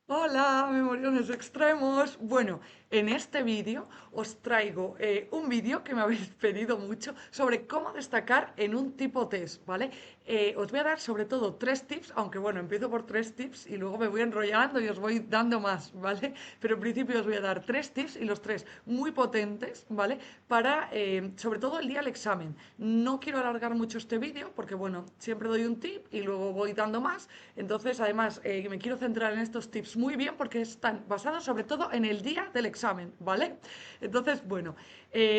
Hola, memoriones extremos. Bueno, en este vídeo os traigo un vídeo que me habéis pedido mucho sobre cómo destacar en un tipo test, ¿vale? Os voy a dar sobre todo tres tips, aunque bueno, empiezo por tres tips y luego me voy enrollando y os voy dando más, ¿vale? Pero en principio os voy a dar tres tips y los tres muy potentes, ¿vale? Para, sobre todo el día del examen. No quiero alargar mucho este vídeo porque bueno, siempre doy un tip y luego voy dando más. Entonces, además, me quiero centrar en estos tips muy bien porque están basados sobre todo en el día del examen, ¿vale? Entonces, bueno,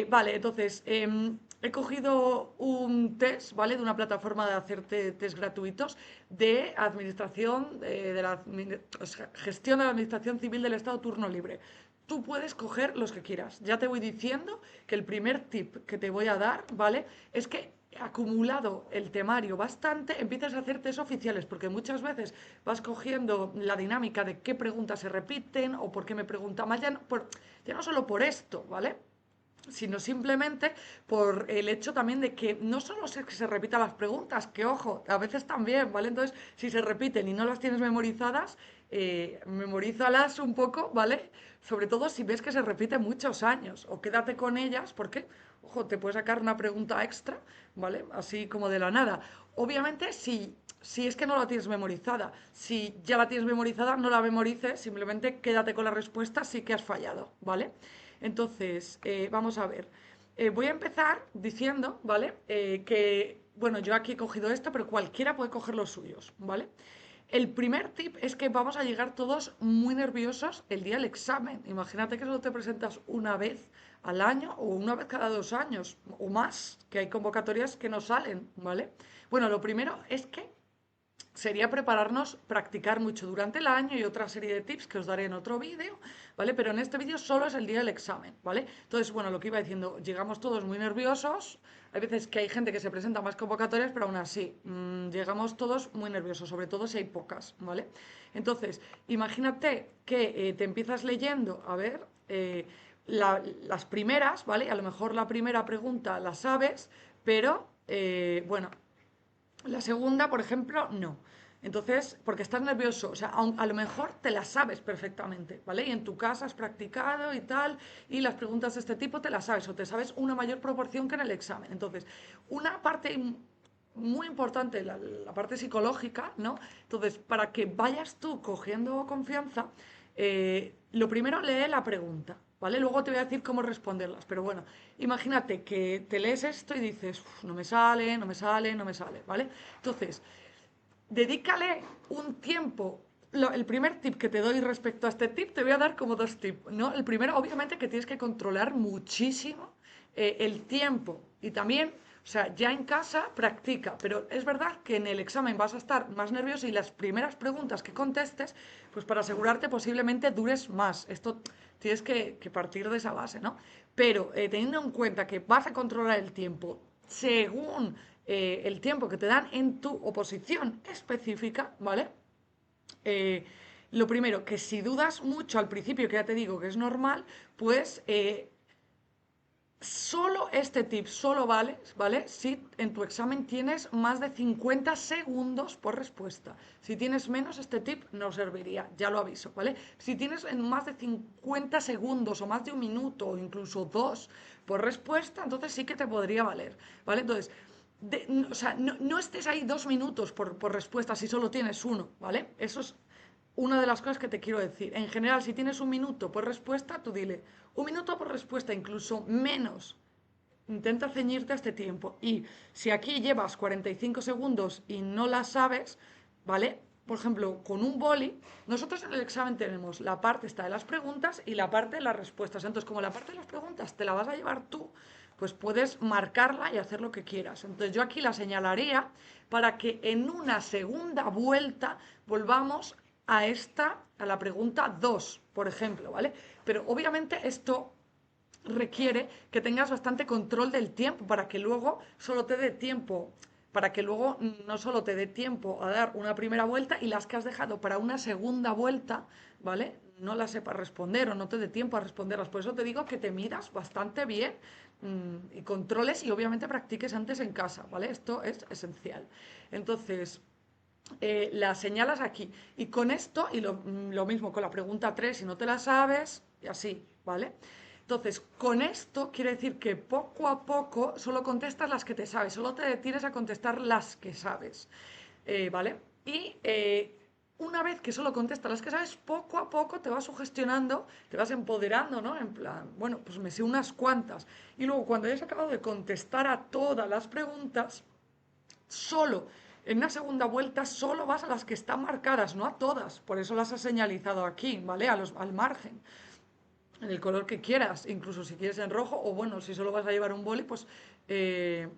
vale, entonces he cogido un test, ¿vale? De una plataforma de hacerte test gratuitos de administración, de la o sea, gestión de la administración civil del Estado turno libre. Tú puedes coger los que quieras. Ya te voy diciendo que el primer tip que te voy a dar, ¿vale? Es que acumulado el temario bastante, empiezas a hacer test oficiales, porque muchas veces vas cogiendo la dinámica de qué preguntas se repiten o por qué me pregunta más, ya no solo por esto, ¿vale? Sino simplemente por el hecho también de que no solo es que se repitan las preguntas, que ojo, a veces también, ¿vale? Entonces, si se repiten y no las tienes memorizadas, memorízalas un poco, ¿vale? Sobre todo si ves que se repiten muchos años, o quédate con ellas, porque, ojo, te puede sacar una pregunta extra, ¿vale? Así como de la nada. Obviamente, si es que no la tienes memorizada. Si ya la tienes memorizada, no la memorices, simplemente quédate con la respuesta, sí que has fallado, ¿vale? Entonces, vamos a ver. Voy a empezar diciendo, ¿vale? Bueno, yo aquí he cogido esto, pero cualquiera puede coger los suyos, ¿vale? El primer tip es que vamos a llegar todos muy nerviosos el día del examen. Imagínate que solo te presentas una vez al año o una vez cada 2 años o más, que hay convocatorias que no salen, ¿vale? Bueno, lo primero es que sería prepararnos, practicar mucho durante el año y otra serie de tips que os daré en otro vídeo, ¿vale? Pero en este vídeo solo es el día del examen, ¿vale? Entonces, bueno, lo que iba diciendo, llegamos todos muy nerviosos, hay veces que hay gente que se presenta a más convocatorias, pero aún así, llegamos todos muy nerviosos, sobre todo si hay pocas, ¿vale? Entonces, imagínate que te empiezas leyendo, a ver, las primeras, ¿vale? A lo mejor la primera pregunta la sabes, pero, bueno, la segunda, por ejemplo, no. Entonces, porque estás nervioso, o sea, a lo mejor te las sabes perfectamente, ¿vale? Y en tu casa has practicado y tal, y las preguntas de este tipo te las sabes, o te sabes una mayor proporción que en el examen. Entonces, una parte muy importante, la parte psicológica, ¿no? Entonces, para que vayas tú cogiendo confianza, lo primero lee la pregunta, ¿vale? Luego te voy a decir cómo responderlas, pero bueno, imagínate que te lees esto y dices, "Uf, no me sale, no me sale, no me sale", ¿vale? Entonces, dedícale un tiempo. El primer tip que te doy respecto a este tip, te voy a dar como dos tips, ¿no? El primero, obviamente, que tienes que controlar muchísimo el tiempo y también, o sea, ya en casa practica, pero es verdad que en el examen vas a estar más nervioso y las primeras preguntas que contestes, pues para asegurarte posiblemente dures más. Esto tienes que partir de esa base, ¿no? Pero teniendo en cuenta que vas a controlar el tiempo según el tiempo que te dan en tu oposición específica, ¿vale? Eh, lo primero, que si dudas mucho al principio, que ya te digo que es normal, pues solo este tip solo vale, ¿vale? Si en tu examen tienes más de 50 segundos por respuesta. Si tienes menos, este tip no serviría, ya lo aviso, ¿vale? Si tienes en más de 50 segundos o más de un minuto o incluso dos por respuesta, entonces sí que te podría valer, ¿vale? Entonces, o sea, no estés ahí 2 minutos por respuesta si solo tienes uno, ¿vale? Eso es una de las cosas que te quiero decir. En general, si tienes un minuto por respuesta, tú dile, un minuto por respuesta, incluso menos. Intenta ceñirte a este tiempo. Y si aquí llevas 45 segundos y no la sabes, ¿vale? Por ejemplo, con un boli, nosotros en el examen tenemos la parte esta de las preguntas y la parte de las respuestas. Entonces, como la parte de las preguntas te la vas a llevar tú, pues puedes marcarla y hacer lo que quieras. Entonces, yo aquí la señalaría para que en una segunda vuelta volvamos a la pregunta 2, por ejemplo, ¿vale? Pero obviamente esto requiere que tengas bastante control del tiempo para que luego solo te dé tiempo, para que luego no solo te dé tiempo a dar una primera vuelta y las que has dejado para una segunda vuelta, ¿vale? No las sepas responder o no te dé tiempo a responderlas. Por eso te digo que te midas bastante bien y controles y obviamente practiques antes en casa, ¿vale? Esto es esencial. Entonces, la señalas aquí. Y con esto, y lo mismo con la pregunta 3 si no te la sabes, y así, ¿vale? Entonces, con esto quiere decir que poco a poco solo contestas las que te sabes, solo te detienes a contestar las que sabes, ¿vale? Y una vez que solo contestas las que sabes, poco a poco te vas sugestionando, te vas empoderando, ¿no? En plan, bueno, pues me sé unas cuantas. Y luego cuando hayas acabado de contestar a todas las preguntas, solo en una segunda vuelta solo vas a las que están marcadas, no a todas. Por eso las has señalizado aquí, ¿vale? Al margen, en el color que quieras, incluso si quieres en rojo, o bueno, si solo vas a llevar un boli, pues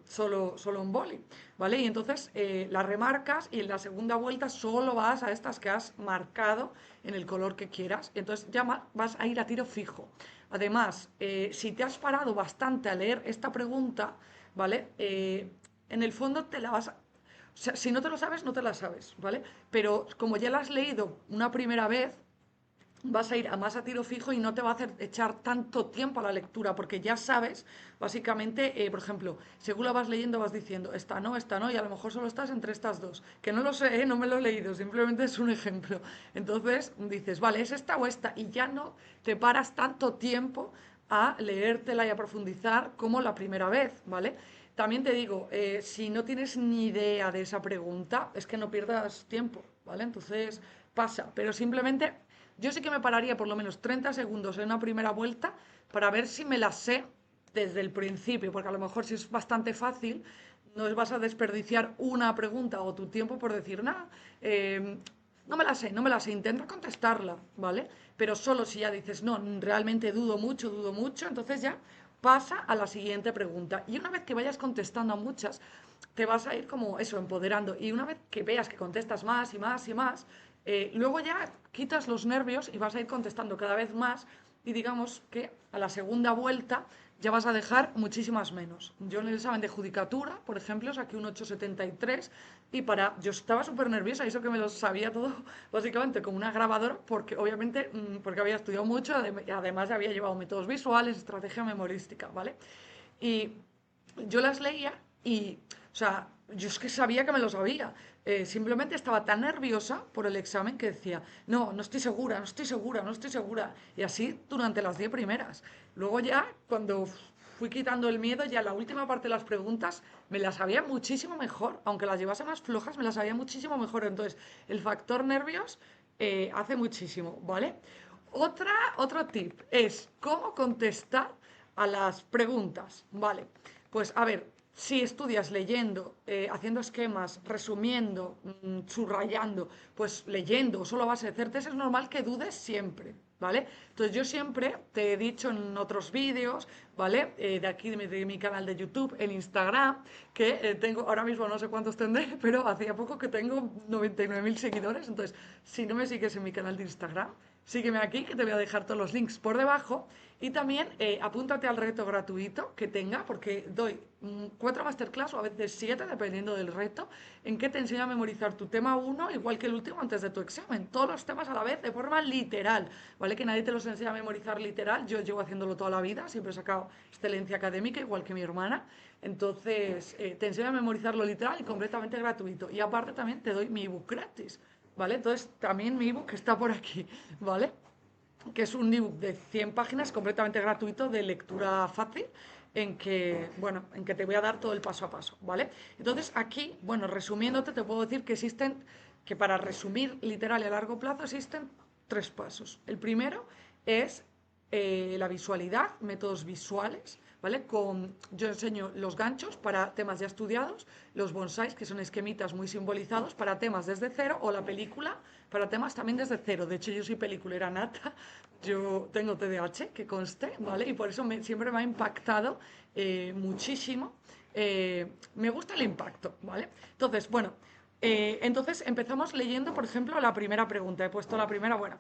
solo un boli, ¿vale? Y entonces las remarcas y en la segunda vuelta solo vas a estas que has marcado en el color que quieras. Entonces ya vas a ir a tiro fijo. Además, si te has parado bastante a leer esta pregunta, ¿vale? En el fondo te la vas a... O sea, si no te lo sabes, no te la sabes, ¿vale? Pero como ya la has leído una primera vez, vas a ir a más a tiro fijo y no te va a hacer echar tanto tiempo a la lectura, porque ya sabes, básicamente, por ejemplo, según la vas leyendo vas diciendo, esta no, y a lo mejor solo estás entre estas dos, que no lo sé, no me lo he leído, simplemente es un ejemplo. Entonces dices, vale, es esta o esta, y ya no te paras tanto tiempo a leértela y a profundizar como la primera vez, ¿vale? También te digo, si no tienes ni idea de esa pregunta, es que no pierdas tiempo, ¿vale? Entonces pasa, pero simplemente yo sí que me pararía por lo menos 30 segundos en una primera vuelta para ver si me la sé desde el principio, porque a lo mejor si es bastante fácil, no vas a desperdiciar una pregunta o tu tiempo por decir, nada, no me la sé, no me la sé, intenta contestarla, ¿vale? Pero solo si ya dices, no, realmente dudo mucho, entonces ya pasa a la siguiente pregunta. Y una vez que vayas contestando a muchas, te vas a ir como eso, empoderando. Y una vez que veas que contestas más y más y más, luego ya quitas los nervios y vas a ir contestando cada vez más y digamos que a la segunda vuelta ya vas a dejar muchísimas menos. Yo en el examen de judicatura, por ejemplo, saqué un 8,73 y yo estaba súper nerviosa, y eso que me lo sabía todo básicamente como una grabadora, porque obviamente, porque había estudiado mucho, además había llevado métodos visuales, estrategia memorística, ¿vale? Y yo las leía y, o sea, yo es que sabía que me lo sabía. Simplemente estaba tan nerviosa por el examen que decía, no, no estoy segura, no estoy segura, no estoy segura. Y así durante las 10 primeras. Luego ya, cuando fui quitando el miedo, ya la última parte de las preguntas me las sabía muchísimo mejor. Aunque las llevase más flojas, me las sabía muchísimo mejor. Entonces, el factor nervios hace muchísimo, ¿vale? Otro tip es cómo contestar a las preguntas, ¿vale? Pues a ver, si estudias leyendo, haciendo esquemas, resumiendo, subrayando, pues leyendo, solo a base de certeza, es normal que dudes siempre, ¿vale? Entonces yo siempre te he dicho en otros vídeos, ¿vale? De aquí, de mi canal de YouTube, en Instagram, que tengo, ahora mismo no sé cuántos tendré, pero hacía poco que tengo 99.000 seguidores, entonces si no me sigues en mi canal de Instagram, sígueme aquí, que te voy a dejar todos los links por debajo. Y también apúntate al reto gratuito que tenga, porque doy 4 masterclass o a veces 7, dependiendo del reto, en que te enseño a memorizar tu tema uno igual que el último antes de tu examen. Todos los temas a la vez, de forma literal, ¿vale? Que nadie te los enseña a memorizar literal. Yo llevo haciéndolo toda la vida, siempre he sacado excelencia académica, igual que mi hermana. Entonces, te enseño a memorizarlo literal y completamente gratuito. Y aparte también te doy mi ebook gratis, ¿vale? Entonces, también mi ebook está por aquí, ¿vale? Que es un ebook de 100 páginas completamente gratuito de lectura fácil en que te voy a dar todo el paso a paso, ¿vale? Entonces aquí, bueno, resumiéndote, te puedo decir que para resumir literal y a largo plazo existen 3 pasos. El primero es la visualidad, métodos visuales, ¿vale? Yo enseño los ganchos para temas ya estudiados, los bonsáis, que son esquemitas muy simbolizados para temas desde cero, o la película para temas también desde cero. De hecho, yo soy peliculera nata, yo tengo TDAH, que conste, ¿vale? Y por eso siempre me ha impactado muchísimo. Me gusta el impacto, ¿vale? Entonces, bueno, entonces empezamos leyendo, por ejemplo, la primera pregunta. He puesto la primera, bueno,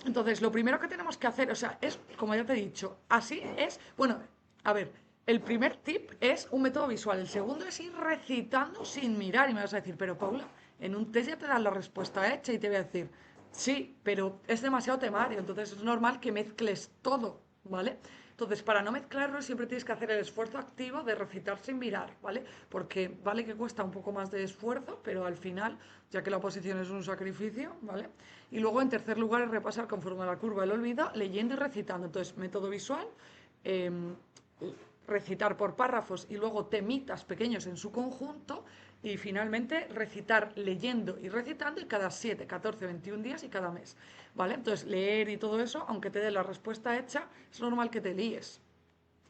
entonces, lo primero que tenemos que hacer, o sea, es, como ya te he dicho, así es, bueno, a ver, el primer tip es un método visual, el segundo es ir recitando sin mirar y me vas a decir, pero Paula, en un test ya te dan la respuesta hecha y te voy a decir, sí, pero es demasiado temario, entonces es normal que mezcles todo, ¿vale? Entonces, para no mezclarlo, siempre tienes que hacer el esfuerzo activo de recitar sin mirar, ¿vale? Porque vale que cuesta un poco más de esfuerzo, pero al final, ya que la oposición es un sacrificio, ¿vale? Y luego, en tercer lugar, es repasar conforme a la curva del olvido, leyendo y recitando. Entonces, método visual, em, recitar por párrafos y luego temitas pequeños en su conjunto y finalmente recitar leyendo y recitando y cada 7, 14, 21 días y cada mes, ¿vale? Entonces leer y todo eso, aunque te dé la respuesta hecha, es normal que te líes.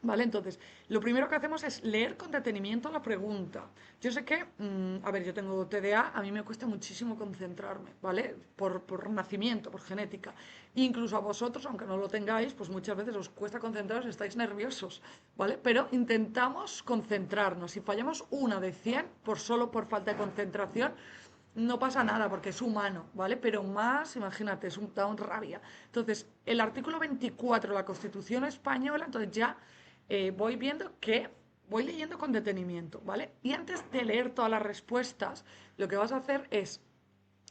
¿Vale? Entonces, lo primero que hacemos es leer con detenimiento la pregunta. Yo sé que, a ver, yo tengo TDA, a mí me cuesta muchísimo concentrarme, ¿vale? Por nacimiento, por genética. Incluso a vosotros, aunque no lo tengáis, pues muchas veces os cuesta concentraros, estáis nerviosos, ¿vale? Pero intentamos concentrarnos. Si fallamos una de 100, solo por falta de concentración, no pasa nada porque es humano, ¿vale? Pero más, imagínate, da un rabia. Entonces, el artículo 24 de la Constitución española, entonces ya voy viendo que voy leyendo con detenimiento, ¿vale? Y antes de leer todas las respuestas, lo que vas a hacer es,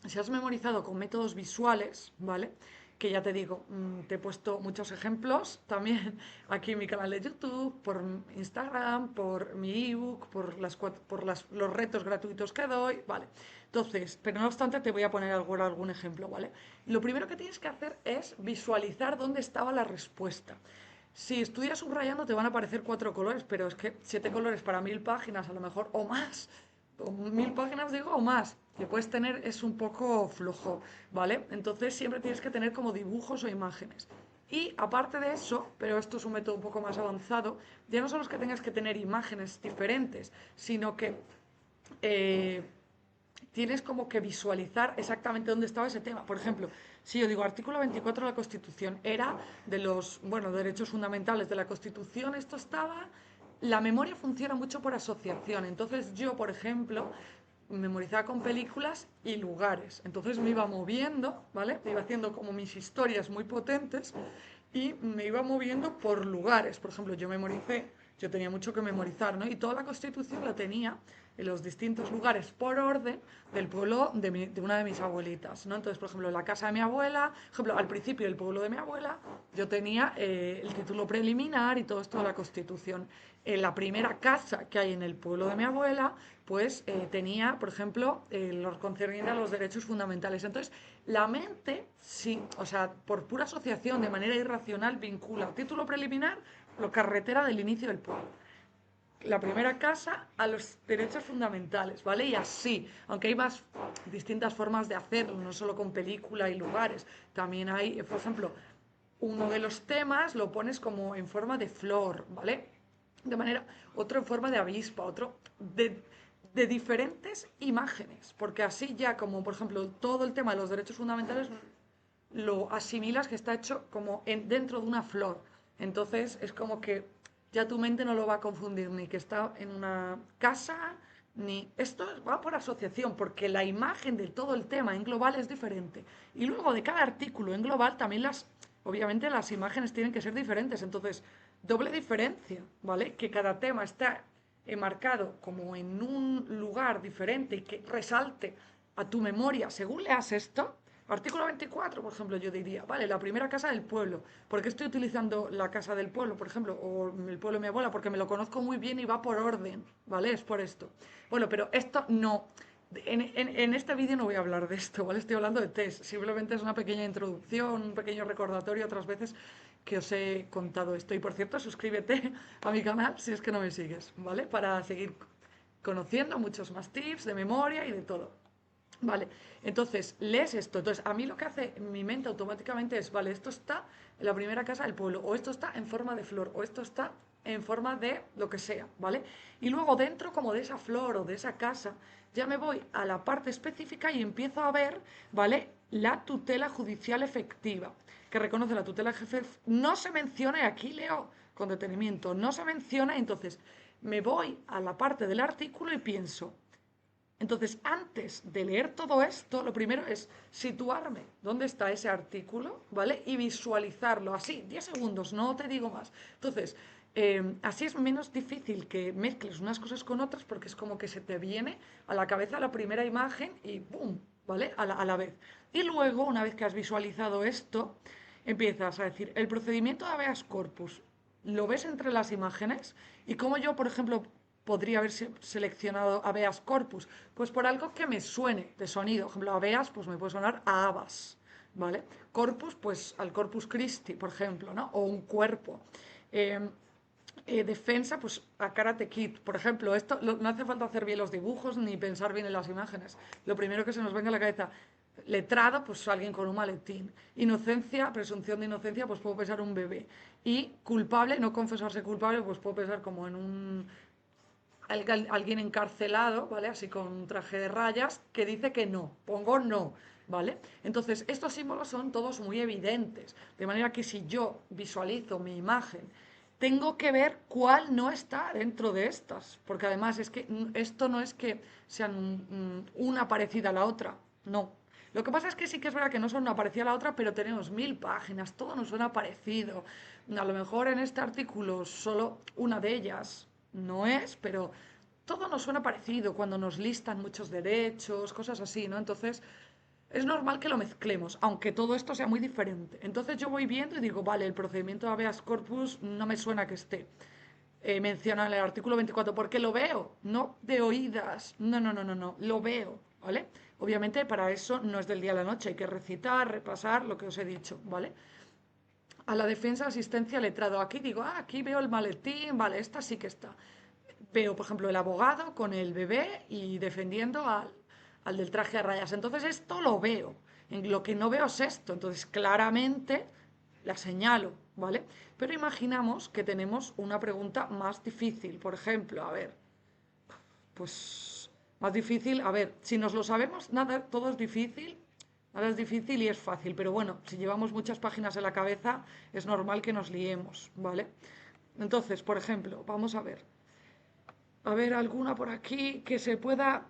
si has memorizado con métodos visuales, ¿vale? Que ya te digo, te he puesto muchos ejemplos también aquí en mi canal de YouTube, por Instagram, por mi ebook, los retos gratuitos que doy, ¿vale? Entonces, pero no obstante, te voy a poner algún ejemplo, ¿vale? Lo primero que tienes que hacer es visualizar dónde estaba la respuesta. Si estudias subrayando te van a aparecer 4 colores, pero es que 7 colores para 1000 páginas a lo mejor o más, o 1000 páginas digo o más, que puedes tener es un poco flojo, ¿vale? Entonces siempre tienes que tener como dibujos o imágenes. Y aparte de eso, pero esto es un método un poco más avanzado, ya no solo es que tengas que tener imágenes diferentes, sino que eh, tienes como que visualizar exactamente dónde estaba ese tema. Por ejemplo, si yo digo artículo 24 de la Constitución, era de los, bueno, derechos fundamentales de la Constitución, esto estaba, la memoria funciona mucho por asociación. Entonces yo, por ejemplo, memorizaba con películas y lugares. Entonces me iba moviendo, ¿vale? Me iba haciendo como mis historias muy potentes y me iba moviendo por lugares. Por ejemplo, yo tenía mucho que memorizar, ¿no? Y toda la Constitución la tenía en los distintos lugares por orden del pueblo de una de mis abuelitas, ¿no? Entonces, por ejemplo, en la casa de mi abuela, por ejemplo, al principio del pueblo de mi abuela, yo tenía el título preliminar y todo esto de la Constitución. En la primera casa que hay en el pueblo de mi abuela, pues tenía, por ejemplo, lo concerniente a los derechos fundamentales. Entonces, la mente, sí, o sea, por pura asociación, de manera irracional, vincula título preliminar, la carretera del inicio del pueblo, la primera casa a los derechos fundamentales, ¿vale? Y así, aunque hay más distintas formas de hacerlo, no solo con película y lugares, también hay, por ejemplo, uno de los temas lo pones como en forma de flor, ¿vale? De manera, otro en forma de avispa, otro de diferentes imágenes, porque así ya como, por ejemplo, todo el tema de los derechos fundamentales lo asimilas que está hecho como dentro de una flor. Entonces es como que ya tu mente no lo va a confundir ni que está en una casa, ni... Esto va por asociación, porque la imagen de todo el tema en global es diferente. Y luego de cada artículo en global también obviamente las imágenes tienen que ser diferentes. Entonces, doble diferencia, ¿vale? Que cada tema está enmarcado como en un lugar diferente y que resalte a tu memoria según leas esto. Artículo 24, por ejemplo, yo diría, vale, la primera casa del pueblo. ¿Por qué estoy utilizando la casa del pueblo, por ejemplo? O el pueblo de mi abuela, porque me lo conozco muy bien y va por orden, ¿vale? Es por esto. Bueno, pero esto no. En este vídeo no voy a hablar de esto, ¿vale? Estoy hablando de test. Simplemente es una pequeña introducción, un pequeño recordatorio otras veces que os he contado esto. Y por cierto, suscríbete a mi canal si es que no me sigues, ¿vale? Para seguir conociendo muchos más tips de memoria y de todo. Vale, entonces lees esto. Entonces, a mí lo que hace mi mente automáticamente es, vale, esto está en la primera casa del pueblo, o esto está en forma de flor, o esto está en forma de lo que sea, ¿vale? Y luego dentro como de esa flor o de esa casa, ya me voy a la parte específica y empiezo a ver, ¿vale? La tutela judicial efectiva, que reconoce la tutela jefe. No se menciona, y aquí leo con detenimiento, no se menciona, entonces me voy a la parte del artículo y pienso, entonces, antes de leer todo esto, lo primero es situarme dónde está ese artículo, ¿vale? Y visualizarlo, así, 10 segundos, no te digo más. Entonces, así es menos difícil que mezcles unas cosas con otras porque es como que se te viene a la cabeza la primera imagen y ¡pum! ¿Vale? A la vez. Y luego, una vez que has visualizado esto, empiezas a decir, el procedimiento de habeas corpus, lo ves entre las imágenes y cómo yo, por ejemplo, podría haber seleccionado habeas corpus, pues por algo que me suene de sonido. Por ejemplo, habeas, pues me puede sonar a habas, ¿vale? Corpus, pues al Corpus Christi, por ejemplo, ¿no? O un cuerpo. Eh, defensa, pues a Karate Kid. Por ejemplo, esto no hace falta hacer bien los dibujos ni pensar bien en las imágenes. Lo primero que se nos venga a la cabeza, letrado, pues alguien con un maletín. Inocencia, presunción de inocencia, pues puedo pensar un bebé. Y culpable, no confesarse culpable, pues puedo pensar como en un alguien encarcelado, ¿vale? Así con un traje de rayas, que dice que no, pongo no, ¿vale? Entonces, estos símbolos son todos muy evidentes, de manera que si yo visualizo mi imagen, tengo que ver cuál no está dentro de estas, porque además es que esto no es que sean una parecida a la otra, no. Lo que pasa es que sí que es verdad que no son una parecida a la otra, pero tenemos 1000 páginas, todo nos suena parecido. A lo mejor en este artículo solo una de ellas no es, pero todo nos suena parecido cuando nos listan muchos derechos, cosas así, ¿no? Entonces, es normal que lo mezclemos, aunque todo esto sea muy diferente. Entonces yo voy viendo y digo, vale, el procedimiento de habeas corpus no me suena que esté mencionado en el artículo 24, porque lo veo, no de oídas, no, no, no, no, no, lo veo, ¿vale? Obviamente para eso no es del día a la noche, hay que recitar, repasar lo que os he dicho, ¿vale? A la defensa, asistencia, letrado. Aquí digo, aquí veo el maletín, vale, esta sí que está. Veo, por ejemplo, el abogado con el bebé y defendiendo al del traje a rayas. Entonces esto lo veo. En lo que no veo es esto. Entonces claramente la señalo, ¿vale? Pero imaginamos que tenemos una pregunta más difícil. Por ejemplo, a ver, pues más difícil, a ver, si nos lo sabemos, nada, todo es difícil, nada es difícil y es fácil, pero bueno, si llevamos muchas páginas en la cabeza, es normal que nos liemos, ¿vale? Entonces, por ejemplo, vamos a ver alguna por aquí que se pueda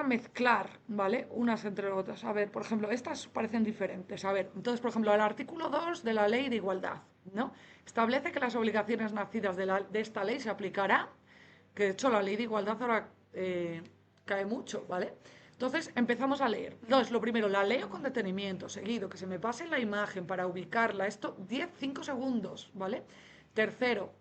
mezclar, ¿vale? Unas entre otras. A ver, por ejemplo, estas parecen diferentes. A ver, entonces, por ejemplo, el artículo 2 de la Ley de Igualdad, ¿no? Establece que las obligaciones nacidas de esta ley se aplicará, que de hecho la Ley de Igualdad ahora cae mucho, ¿vale? Entonces empezamos a leer. Entonces, lo primero, la leo con detenimiento, seguido, que se me pase la imagen para ubicarla. Esto, 5 segundos, ¿vale? Tercero,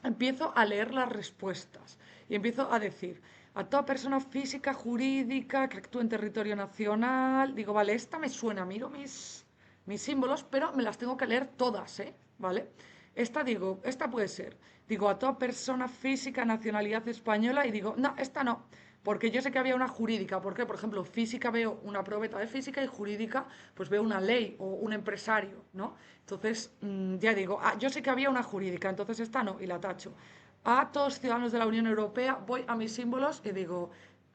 empiezo a leer las respuestas y empiezo a decir a toda persona física, jurídica, que actúe en territorio nacional. Digo, vale, esta me suena, miro mis símbolos, pero me las tengo que leer todas, ¿eh? ¿Vale? Esta digo, esta puede ser. Digo, a toda persona física, nacionalidad española, y digo, no, esta no. Porque yo sé que había una jurídica. ¿Por qué? Por ejemplo, física veo una probeta de física y jurídica pues veo una ley o un empresario, ¿no? Entonces, ya digo, yo sé que había una jurídica, entonces esta no, y la tacho. A todos ciudadanos de la Unión Europea, voy a mis símbolos y digo,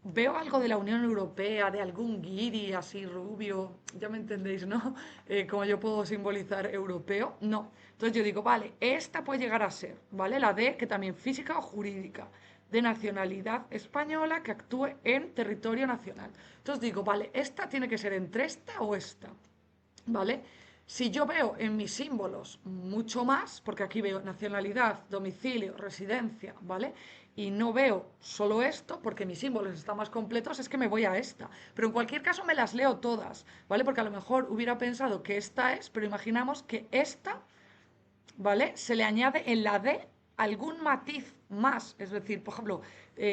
veo algo de la Unión Europea, de algún guiri así rubio, ya me entendéis, ¿no? Como yo puedo simbolizar europeo, no. Entonces yo digo, vale, esta puede llegar a ser, ¿vale? La D, que también física o jurídica, de nacionalidad española que actúe en territorio nacional. Entonces digo, vale, esta tiene que ser entre esta o esta, ¿vale? Si yo veo en mis símbolos mucho más, porque aquí veo nacionalidad, domicilio, residencia, ¿vale? Y no veo solo esto, porque mis símbolos están más completos, es que me voy a esta. Pero en cualquier caso me las leo todas, ¿vale? Porque a lo mejor hubiera pensado que esta es, pero imaginamos que esta, ¿vale? Se le añade en la D algún matiz más, es decir, por ejemplo,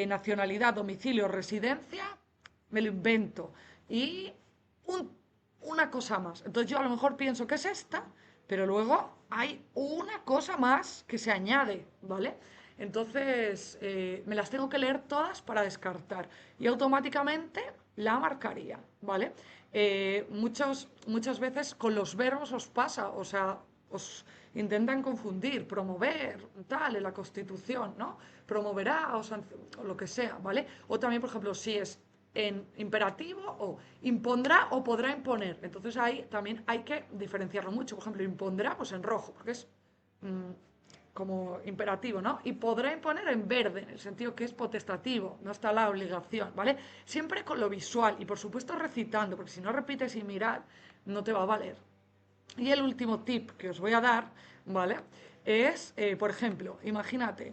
nacionalidad, domicilio, residencia, me lo invento. Y un una cosa más. Entonces yo a lo mejor pienso que es esta, pero luego hay una cosa más que se añade, ¿vale? Entonces me las tengo que leer todas para descartar y automáticamente la marcaría, ¿vale? Muchas veces con los verbos os pasa, o sea, os intentan confundir, promover, tal, en la Constitución, ¿no? Promoverá o lo que sea, ¿vale? O también, por ejemplo, si es en imperativo o impondrá o podrá imponer. Entonces ahí también hay que diferenciarlo mucho. Por ejemplo, impondrá pues en rojo, porque es como imperativo, ¿no? Y podrá imponer en verde, en el sentido que es potestativo, no está la obligación, ¿vale? Siempre con lo visual y por supuesto recitando, porque si no repites y mirad, no te va a valer. Y el último tip que os voy a dar, ¿vale? Es, por ejemplo, imagínate,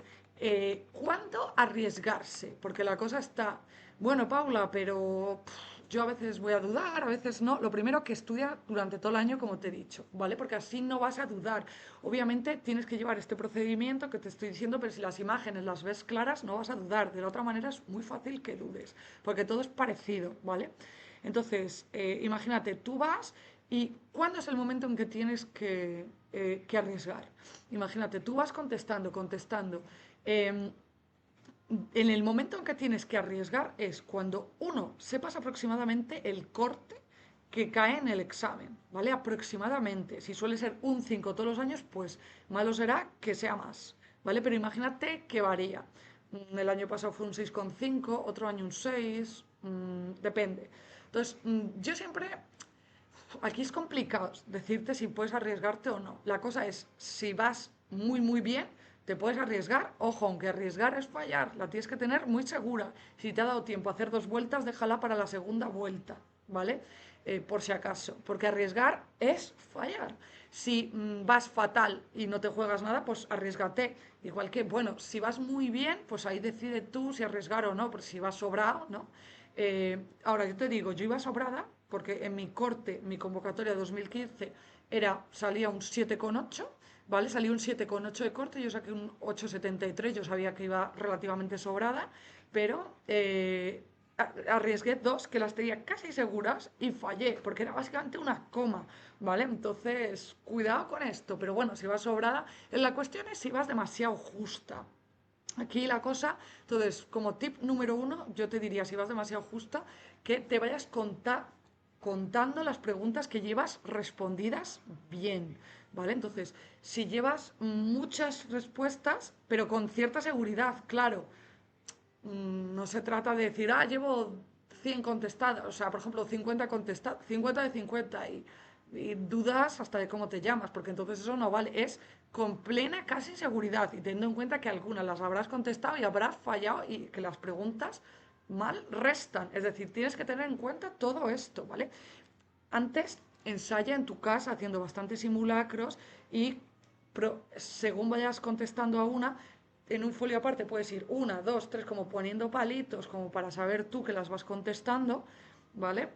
¿cuándo arriesgarse? Porque la cosa está, bueno, Paula, pero yo a veces voy a dudar, a veces no. Lo primero que estudia durante todo el año, como te he dicho, ¿vale? Porque así no vas a dudar. Obviamente tienes que llevar este procedimiento que te estoy diciendo, pero si las imágenes las ves claras, no vas a dudar. De la otra manera es muy fácil que dudes, porque todo es parecido, ¿vale? Entonces, imagínate, tú vas y ¿cuándo es el momento en que tienes que arriesgar? Imagínate, tú vas contestando, contestando. em, en el momento en que tienes que arriesgar es cuando uno sepas aproximadamente el corte que cae en el examen, ¿vale? Aproximadamente. Si suele ser un 5 todos los años, pues malo será que sea más, ¿vale? Pero imagínate que varía. El año pasado fue un 6,5, otro año un 6, depende. Entonces, yo siempre, aquí es complicado decirte si puedes arriesgarte o no. La cosa es, si vas muy, muy bien, te puedes arriesgar. Ojo, aunque arriesgar es fallar, la tienes que tener muy segura. Si te ha dado tiempo a hacer 2 vueltas, déjala para la segunda vuelta, ¿vale? Por si acaso, porque arriesgar es fallar. Si vas fatal y no te juegas nada, pues arriesgate. Igual que, bueno, si vas muy bien, pues ahí decide tú si arriesgar o no, porque si vas sobrado, ¿no? Ahora, yo te digo, yo iba sobrada porque en mi corte, mi convocatoria 2015, salía un 7,8, ¿vale? Salía un 7,8 de corte, yo saqué un 8,73, yo sabía que iba relativamente sobrada, pero arriesgué dos que las tenía casi seguras y fallé, porque era básicamente una coma, ¿vale? Entonces, cuidado con esto, pero bueno, si vas sobrada, la cuestión es si vas demasiado justa. Aquí la cosa, entonces, como tip número uno, yo te diría, si vas demasiado justa, que te vayas contando las preguntas que llevas respondidas bien, ¿vale? Entonces, si llevas muchas respuestas, pero con cierta seguridad, claro, no se trata de decir, llevo 100 contestadas, o sea, por ejemplo, 50 contestadas, 50 de 50 y dudas hasta de cómo te llamas, porque entonces eso no vale, es con plena casi seguridad y teniendo en cuenta que algunas las habrás contestado y habrás fallado y que las preguntas mal restan, es decir, tienes que tener en cuenta todo esto, ¿vale? Antes ensaya en tu casa haciendo bastantes simulacros y según vayas contestando a una, en un folio aparte puedes ir una, dos, tres, como poniendo palitos, como para saber tú que las vas contestando, ¿vale?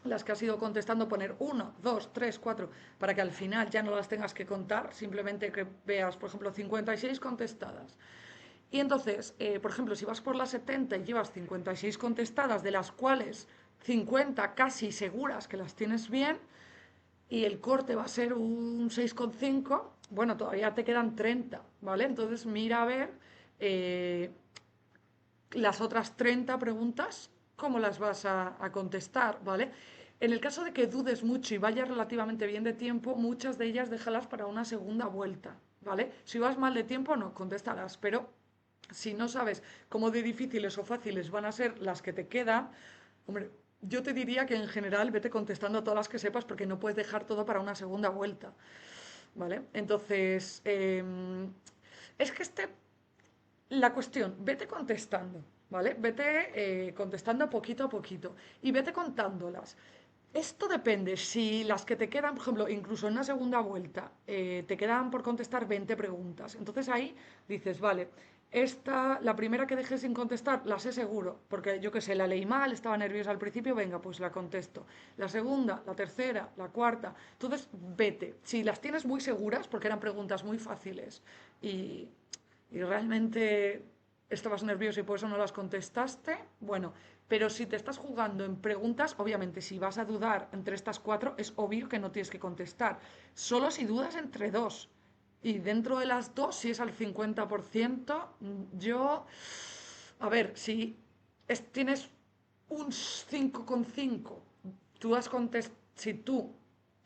Las que has ido contestando, poner uno, dos, tres, cuatro, para que al final ya no las tengas que contar, simplemente que veas, por ejemplo, 56 contestadas. Y entonces, por ejemplo, si vas por las 70 y llevas 56 contestadas, de las cuales 50 casi seguras que las tienes bien, y el corte va a ser un 6,5, bueno, todavía te quedan 30, ¿vale? Entonces mira a ver eh, las otras 30 preguntas, cómo las vas a contestar, ¿vale? En el caso de que dudes mucho y vayas relativamente bien de tiempo, muchas de ellas déjalas para una segunda vuelta, ¿vale? Si vas mal de tiempo, no, contestarás, pero si no sabes cómo de difíciles o fáciles van a ser las que te quedan, hombre, yo te diría que en general vete contestando a todas las que sepas porque no puedes dejar todo para una segunda vuelta, ¿vale? Entonces, es que la cuestión, vete contestando, ¿vale? Vete contestando poquito a poquito y vete contándolas. Esto depende, si las que te quedan, por ejemplo, incluso en una segunda vuelta, te quedan por contestar 20 preguntas. Entonces ahí dices, vale, la primera que dejé sin contestar, la sé seguro, porque yo qué sé, la leí mal, estaba nerviosa al principio, venga, pues la contesto. La segunda, la tercera, la cuarta. Entonces, vete. Si las tienes muy seguras, porque eran preguntas muy fáciles y, y realmente estabas nervioso y por eso no las contestaste, bueno, pero si te estás jugando en preguntas, obviamente si vas a dudar entre estas cuatro, es obvio que no tienes que contestar. Solo si dudas entre dos. Y dentro de las dos, si es al 50%, yo, a ver, si tienes un 5,5, si tú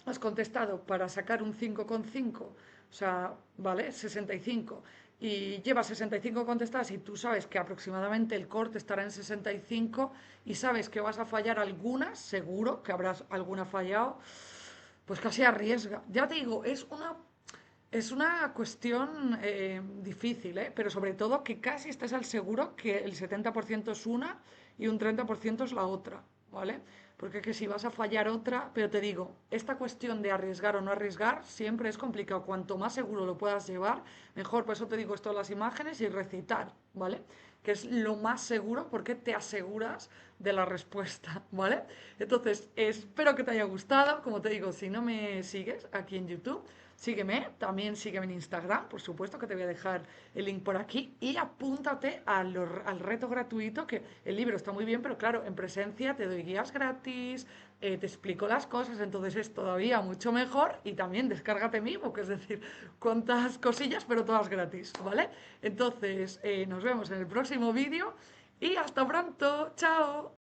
has contestado para sacar un 5,5, o sea, ¿vale? 65, y llevas 65 contestadas y tú sabes que aproximadamente el corte estará en 65 y sabes que vas a fallar algunas, seguro que habrás alguna fallado, pues casi arriesga. Ya te digo, es una cuestión difícil, ¿eh? Pero sobre todo que casi estás al seguro que el 70% es una y un 30% es la otra, ¿vale? Porque que si vas a fallar otra, pero te digo, esta cuestión de arriesgar o no arriesgar siempre es complicado. Cuanto más seguro lo puedas llevar, mejor. Por eso te digo esto de las imágenes y recitar, ¿vale? Que es lo más seguro porque te aseguras de la respuesta, ¿vale? Entonces, espero que te haya gustado. Como te digo, si no me sigues aquí en YouTube, sígueme, también sígueme en Instagram, por supuesto que te voy a dejar el link por aquí y apúntate al reto gratuito, que el libro está muy bien, pero claro, en presencia te doy guías gratis, te explico las cosas, entonces es todavía mucho mejor y también descárgate mi ebook, es decir, cuantas cosillas, pero todas gratis, ¿vale? Entonces, nos vemos en el próximo vídeo y hasta pronto, chao.